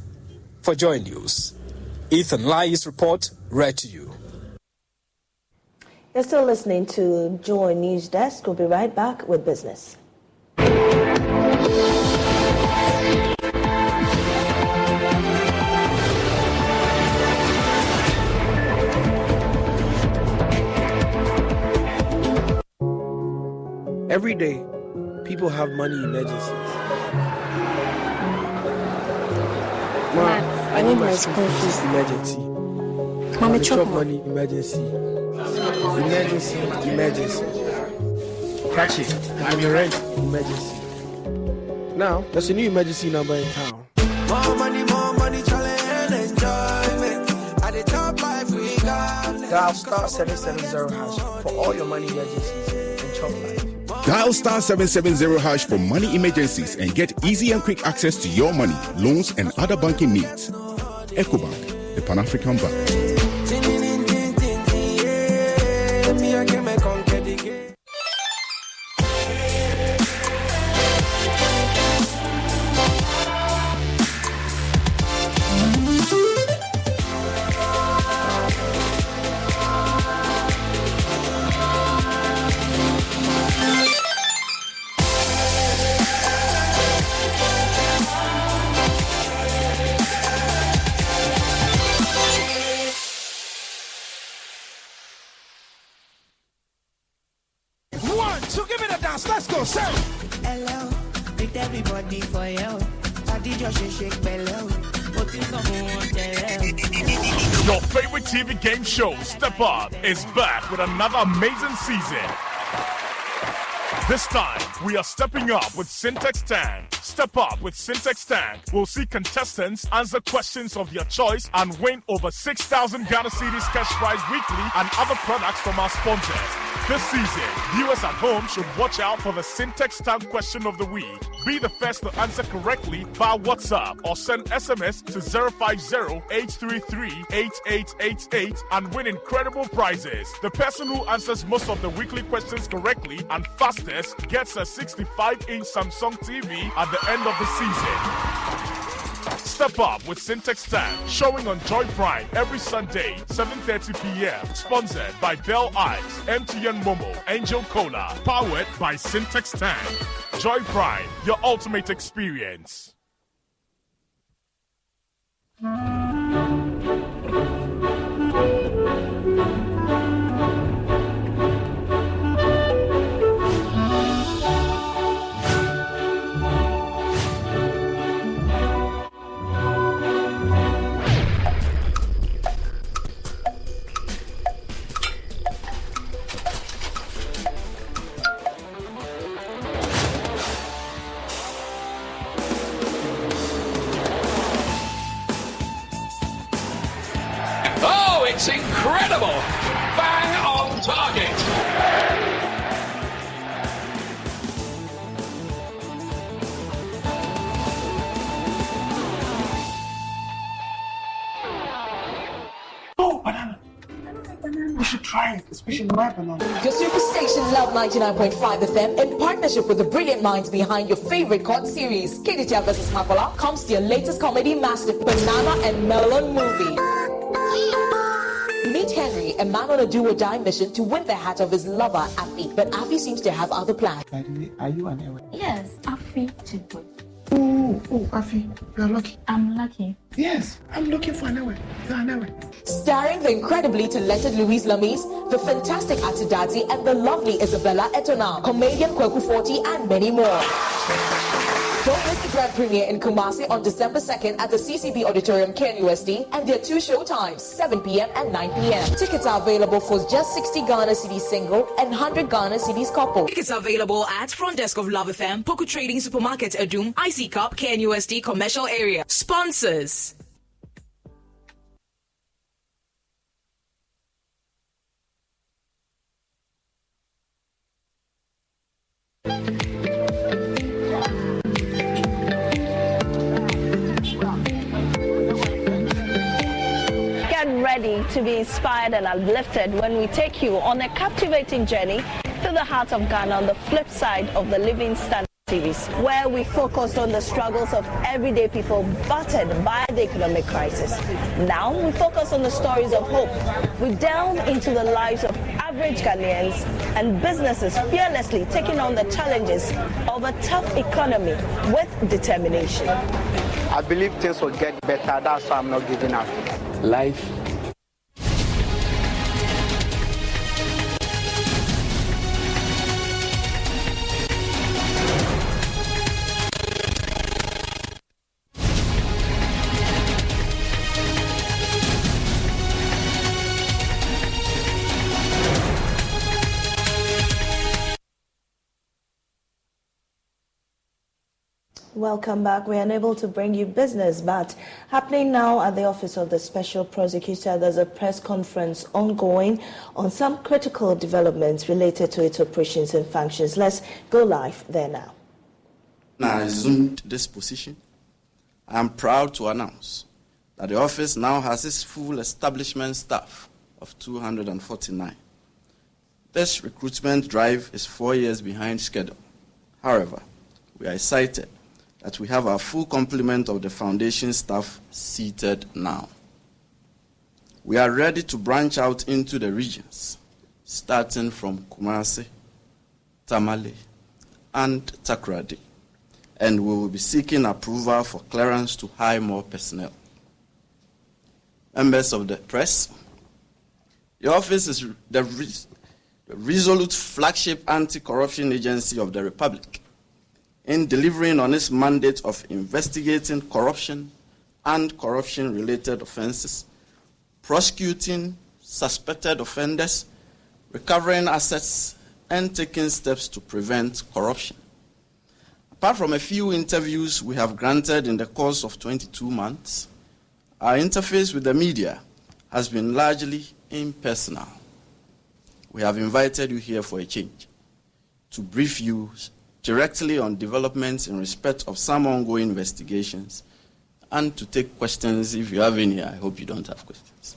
For Joy News, Ethan Lai's report read to you. You're still listening to Joy News Desk. We'll be right back with business. Every day, people have money emergencies. I need my school fees. Emergency. Mommy, chop money emergency. Emergency. Catch it. I'm your rent emergency. Now, there's a new emergency number in town. More money, challenge and enjoyment. At the top life we got. Dial star 770 hash for all your money emergencies and chop life. Dial star 770 hash for money emergencies and get easy and quick access to your money, loans, and other banking needs. EcoBank, the Pan-African Bank. Let's go, sir. Hello, with everybody for you. I did your shake bello. Your favorite TV game show, Step Up, is back with another amazing season. This time, we are stepping up with Syntax Tank. Step up with Syntex Tank. We'll see contestants answer questions of your choice and win over 6,000 Ghana Cedis cash prize weekly and other products from our sponsors. This season, viewers at home should watch out for the Syntex Tank question of the week. Be the first to answer correctly via WhatsApp or send SMS to 050-833-8888 and win incredible prizes. The person who answers most of the weekly questions correctly and fastest gets a 65-inch Samsung TV at the end of the season. Step up with Syntex Tank, showing on Joy Prime every Sunday, 7:30 p.m. Sponsored by Bell Eyes, MTN Momo, Angel Cola. Powered by Syntex Tank. Joy Prime, your ultimate experience. It's incredible! Bang on target! Oh, banana! We should try it, especially my banana. Your superstation Love 99.5 FM, in partnership with the brilliant minds behind your favorite court series, KDTL vs. Makola, comes to your latest comedy master, Banana and Melon movie. Meet Henry, a man on a do-or-die mission to win the heart of his lover, Afi. But Afi seems to have other plans. By the way, are you an Ewe? Yes, Afi Chidboy. Oh, Afi, you're lucky. I'm lucky. Yes, I'm looking for an Ewe. You're an Ewe. Starring the incredibly talented Louise Lamise, the fantastic Atidati, and the lovely Isabella Etona, comedian Kweku 40, and many more. Don't miss the grand premiere in Kumasi on December 2nd at the CCB Auditorium, KNUST, and there are 2 show times, 7 p.m. and 9 p.m. Tickets are available for just 60 Ghana cedis single and 100 Ghana cedis couple. Tickets are available at front desk of Love FM, Poku Trading Supermarket, Adum, IC Cup, KNUST commercial area. Sponsors. Ready to be inspired and uplifted when we take you on a captivating journey through the heart of Ghana on the flip side of the Living Standard series, where we focused on the struggles of everyday people battered by the economic crisis. Now we focus on the stories of hope. We delve into the lives of average Ghanaians and businesses fearlessly taking on the challenges of a tough economy with determination. I believe things will get better. That's why I'm not giving up. Life Welcome back. We're unable to bring you business, but happening now at the Office of the Special Prosecutor, there's a press conference ongoing on some critical developments related to its operations and functions. Let's go live there now. I assumed this position, I am proud to announce that the office now has its full establishment staff of 249. This recruitment drive is 4 years behind schedule. However, we are excited that we have our full complement of the foundation staff seated now. We are ready to branch out into the regions, starting from Kumasi, Tamale, and Takoradi, and we will be seeking approval for clearance to hire more personnel. Members of the press, the office is the resolute flagship anti-corruption agency of the Republic in delivering on its mandate of investigating corruption and corruption-related offenses, prosecuting suspected offenders, recovering assets, and taking steps to prevent corruption. Apart from a few interviews we have granted in the course of 22 months, our interface with the media has been largely impersonal. We have invited you here for a change, to brief you directly on developments in respect of some ongoing investigations, and to take questions if you have any. I hope you don't have questions.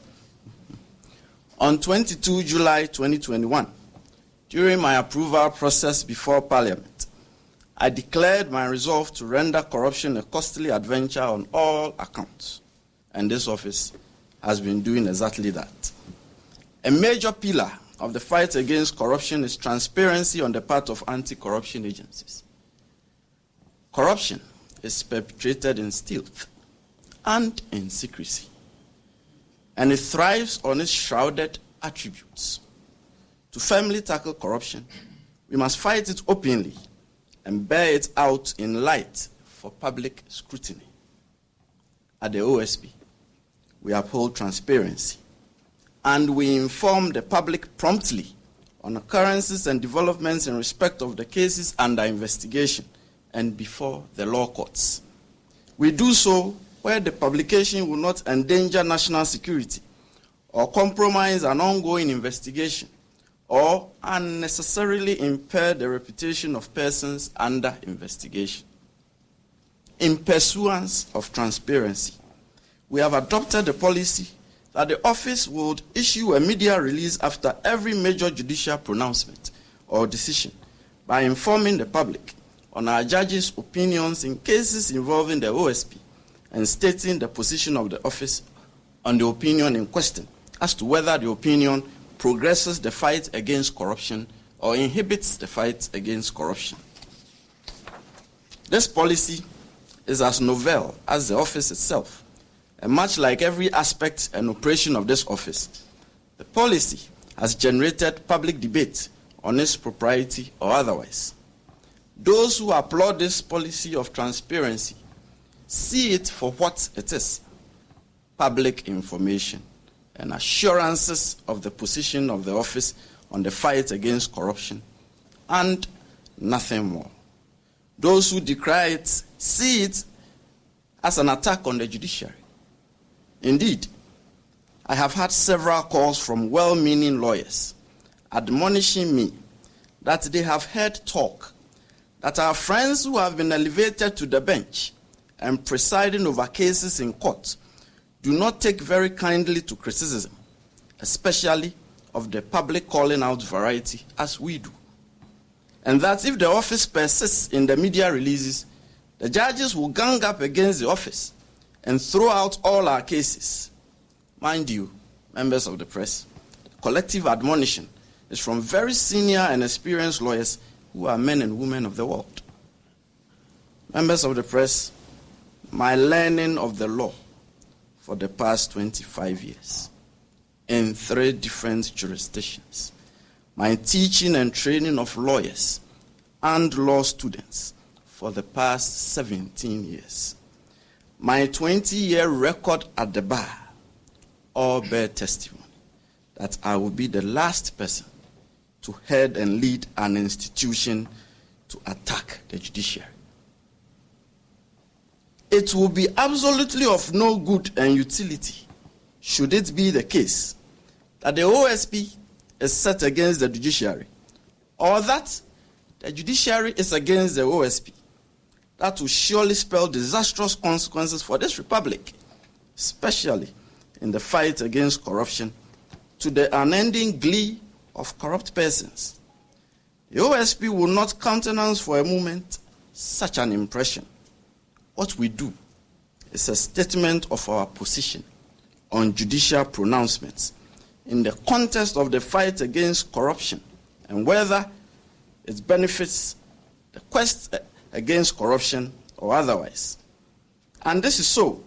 On 22 July 2021, during my approval process before Parliament, I declared my resolve to render corruption a costly adventure on all accounts, and this office has been doing exactly that. A major pillar of the fight against corruption is transparency on the part of anti-corruption agencies. Corruption is perpetrated in stealth and in secrecy, and it thrives on its shrouded attributes. To firmly tackle corruption, we must fight it openly and bear it out in light for public scrutiny. At the OSP, we uphold transparency, and we inform the public promptly on occurrences and developments in respect of the cases under investigation and before the law courts. We do so where the publication will not endanger national security or compromise an ongoing investigation or unnecessarily impair the reputation of persons under investigation. In pursuance of transparency, we have adopted a policy that the office would issue a media release after every major judicial pronouncement or decision by informing the public on our judges' opinions in cases involving the OSP and stating the position of the office on the opinion in question as to whether the opinion progresses the fight against corruption or inhibits the fight against corruption. This policy is as novel as the office itself, and much like every aspect and operation of this office, the policy has generated public debate on its propriety or otherwise. Those who applaud this policy of transparency see it for what it is: public information and assurances of the position of the office on the fight against corruption, and nothing more. Those who decry it see it as an attack on the judiciary. Indeed, I have had several calls from well-meaning lawyers admonishing me that they have heard talk that our friends who have been elevated to the bench and presiding over cases in court do not take very kindly to criticism, especially of the public calling out variety as we do. And that if the office persists in the media releases, the judges will gang up against the office and throw out all our cases. Mind you, members of the press, collective admonition is from very senior and experienced lawyers who are men and women of the world. Members of the press, my learning of the law for the past 25 years in 3 different jurisdictions, my teaching and training of lawyers and law students for the past 17 years, my 20-year record at the bar, all bear testimony that I will be the last person to head and lead an institution to attack the judiciary. It will be absolutely of no good and utility should it be the case that the OSP is set against the judiciary, or that the judiciary is against the OSP. That will surely spell disastrous consequences for this republic, especially in the fight against corruption, to the unending glee of corrupt persons. The OSP will not countenance for a moment such an impression. What we do is a statement of our position on judicial pronouncements in the context of the fight against corruption and whether it benefits the quest against corruption or otherwise. And this is so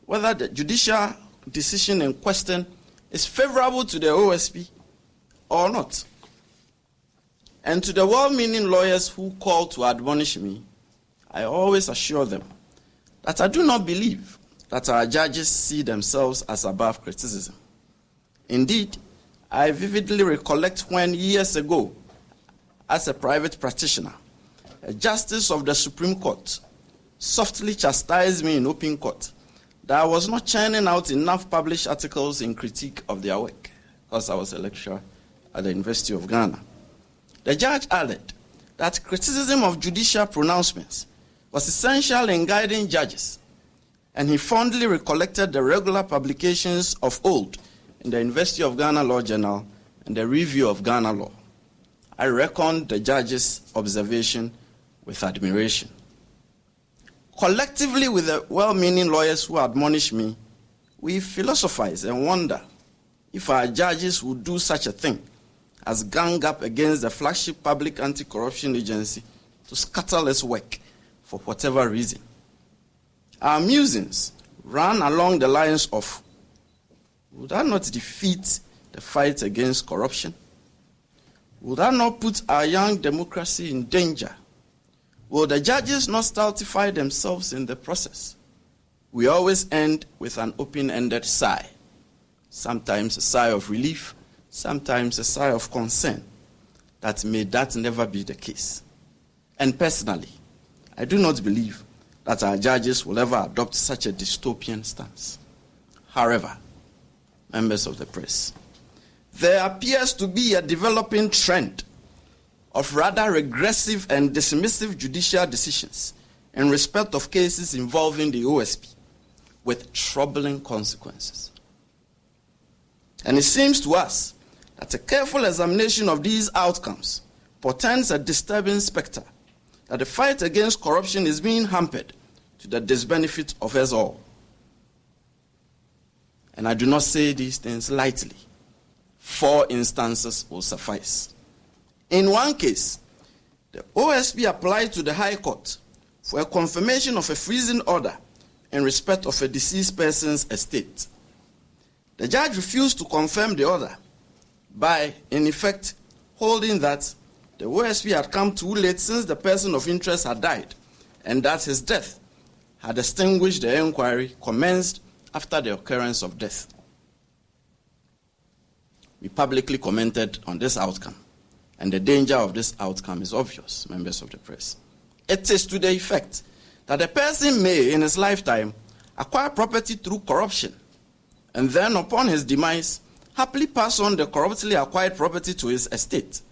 whether the judicial decision in question is favorable to the OSP or not. And to the well-meaning lawyers who call to admonish me, I always assure them that I do not believe that our judges see themselves as above criticism. Indeed, I vividly recollect when years ago, as a private practitioner, a justice of the Supreme Court, softly chastised me in open court that I was not churning out enough published articles in critique of their work, because I was a lecturer at the University of Ghana. The judge added that criticism of judicial pronouncements was essential in guiding judges, and he fondly recollected the regular publications of old in the University of Ghana Law Journal and the Review of Ghana Law. I reckoned the judge's observation with admiration. Collectively with the well-meaning lawyers who admonish me, we philosophize and wonder if our judges would do such a thing as gang up against the flagship public anti-corruption agency to scuttle its work for whatever reason. Our musings ran along the lines of, would that not defeat the fight against corruption? Would that not put our young democracy in danger? Will the judges not stultify themselves in the process? We always end with an open-ended sigh, sometimes a sigh of relief, sometimes a sigh of concern, that may that never be the case. And personally, I do not believe that our judges will ever adopt such a dystopian stance. However, members of the press, there appears to be a developing trend of rather regressive and dismissive judicial decisions in respect of cases involving the OSP, with troubling consequences. And it seems to us that a careful examination of these outcomes portends a disturbing specter that the fight against corruption is being hampered to the disbenefit of us all. And I do not say these things lightly. 4 instances will suffice. In one case, the OSP applied to the High Court for a confirmation of a freezing order in respect of a deceased person's estate. The judge refused to confirm the order by, in effect, holding that the OSP had come too late since the person of interest had died, and that his death had extinguished the inquiry commenced after the occurrence of death. We publicly commented on this outcome, and the danger of this outcome is obvious, members of the press. It is to the effect that a person may, in his lifetime, acquire property through corruption, and then upon his demise, happily pass on the corruptly acquired property to his estate,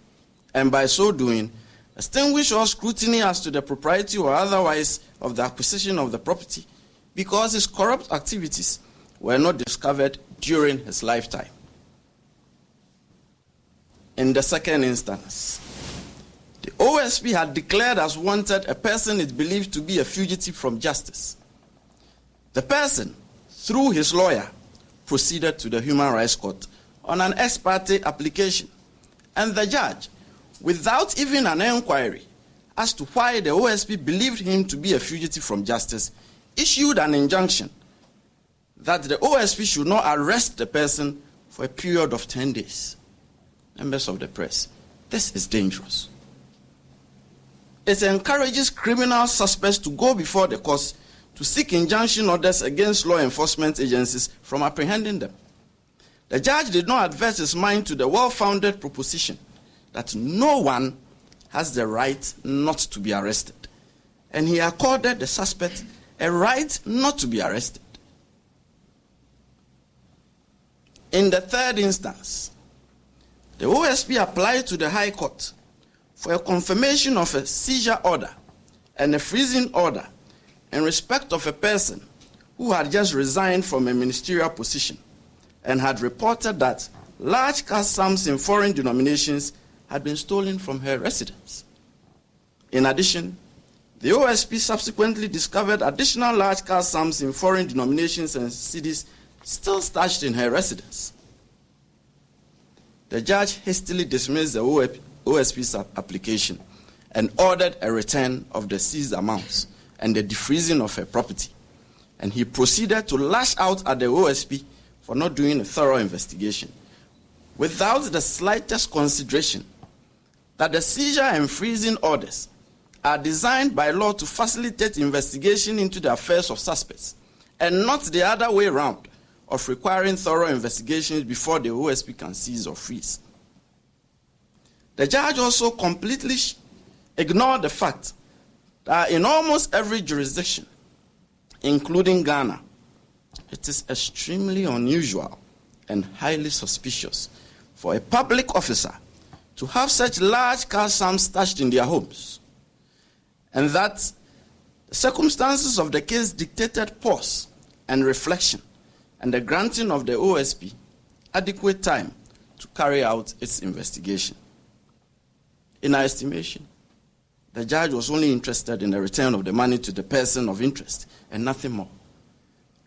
and by so doing, extinguish all scrutiny as to the propriety or otherwise of the acquisition of the property, because his corrupt activities were not discovered during his lifetime. In the second instance, the OSP had declared as wanted a person it believed to be a fugitive from justice. The person, through his lawyer, proceeded to the Human Rights Court on an ex parte application, and the judge, without even an inquiry as to why the OSP believed him to be a fugitive from justice, issued an injunction that the OSP should not arrest the person for a period of 10 days. Members of the press, this is dangerous. It encourages criminal suspects to go before the courts to seek injunction orders against law enforcement agencies from apprehending them. The judge did not advert his mind to the well-founded proposition that no one has the right not to be arrested, and he accorded the suspect a right not to be arrested. In the third instance, the OSP applied to the High Court for a confirmation of a seizure order and a freezing order in respect of a person who had just resigned from a ministerial position and had reported that large cash sums in foreign denominations had been stolen from her residence. In addition, the OSP subsequently discovered additional large cash sums in foreign denominations and cedis still stashed in her residence. The judge hastily dismissed the OSP's application and ordered a return of the seized amounts and the defreezing of her property. And he proceeded to lash out at the OSP for not doing a thorough investigation, without the slightest consideration that the seizure and freezing orders are designed by law to facilitate investigation into the affairs of suspects, and not the other way around, of requiring thorough investigations before the OSP can seize or freeze. The judge also completely ignored the fact that in almost every jurisdiction, including Ghana, it is extremely unusual and highly suspicious for a public officer to have such large cash sums stashed in their homes, and that the circumstances of the case dictated pause and reflection and the granting of the OSP adequate time to carry out its investigation. In our estimation, the judge was only interested in the return of the money to the person of interest and nothing more.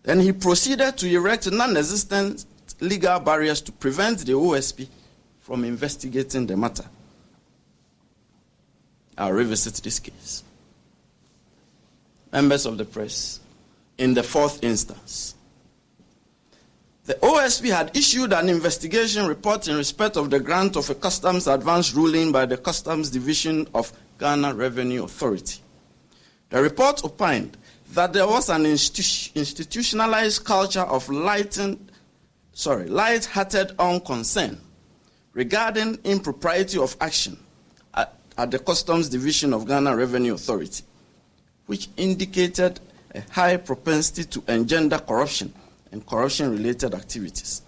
Then he proceeded to erect non-existent legal barriers to prevent the OSP from investigating the matter. I'll revisit this case. Members of the press, in the fourth instance, the OSP had issued an investigation report in respect of the grant of a customs advance ruling by the Customs Division of Ghana Revenue Authority. The report opined that there was an institutionalized culture of light-hearted unconcern regarding impropriety of action at the Customs Division of Ghana Revenue Authority, which indicated a high propensity to engender corruption and corruption-related activities.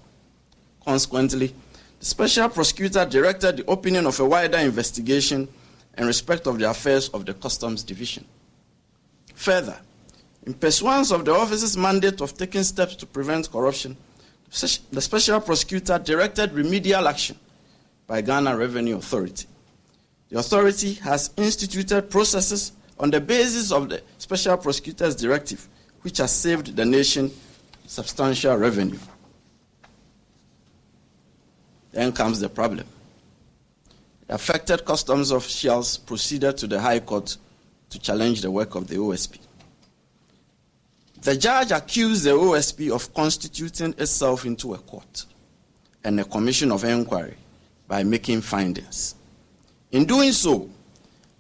Consequently, the special prosecutor directed the opening of a wider investigation in respect of the affairs of the Customs Division. Further, in pursuance of the office's mandate of taking steps to prevent corruption, the special prosecutor directed remedial action by Ghana Revenue Authority. The authority has instituted processes on the basis of the special prosecutor's directive, which has saved the nation substantial revenue. Then comes the problem. The affected customs officials proceeded to the High Court to challenge the work of the OSP. The judge accused the OSP of constituting itself into a court and a commission of inquiry by making findings. In doing so,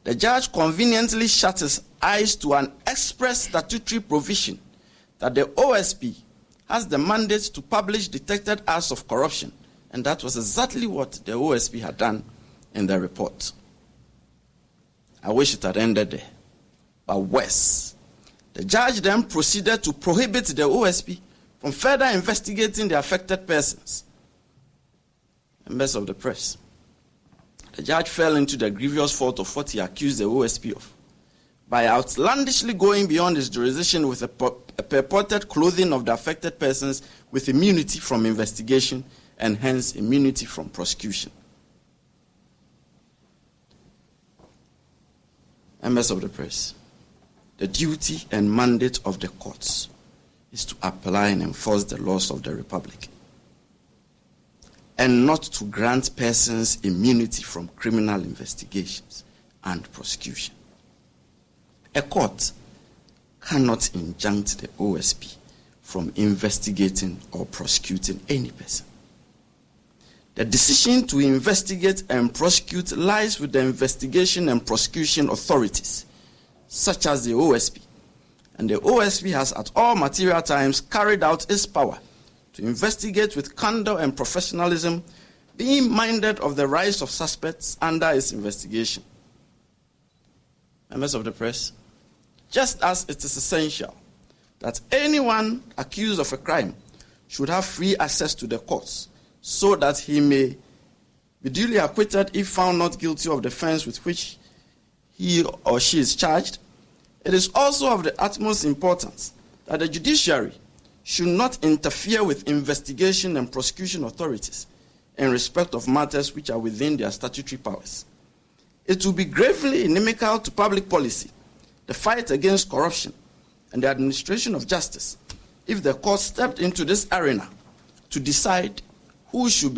the judge conveniently shut his eyes to an express statutory provision that the OSP has the mandate to publish detected acts of corruption, and that was exactly what the OSP had done in the report. I wish it had ended there, but worse. The judge then proceeded to prohibit the OSP from further investigating the affected persons. Members of the press, the judge fell into the grievous fault of what he accused the OSP of by outlandishly going beyond his jurisdiction with a purported clothing of the affected persons with immunity from investigation and hence immunity from prosecution. Members of the press, the duty and mandate of the courts is to apply and enforce the laws of the Republic and not to grant persons immunity from criminal investigations and prosecution. A court cannot injunct the OSP from investigating or prosecuting any person. The decision to investigate and prosecute lies with the investigation and prosecution authorities, such as the OSP, and the OSP has at all material times carried out its power to investigate with candor and professionalism, being minded of the rights of suspects under its investigation. Members of the press, just as it is essential that anyone accused of a crime should have free access to the courts so that he may be duly acquitted if found not guilty of the offense with which he or she is charged, it is also of the utmost importance that the judiciary should not interfere with investigation and prosecution authorities in respect of matters which are within their statutory powers. It will be gravely inimical to public policy, the fight against corruption, and the administration of justice if the court stepped into this arena to decide who should be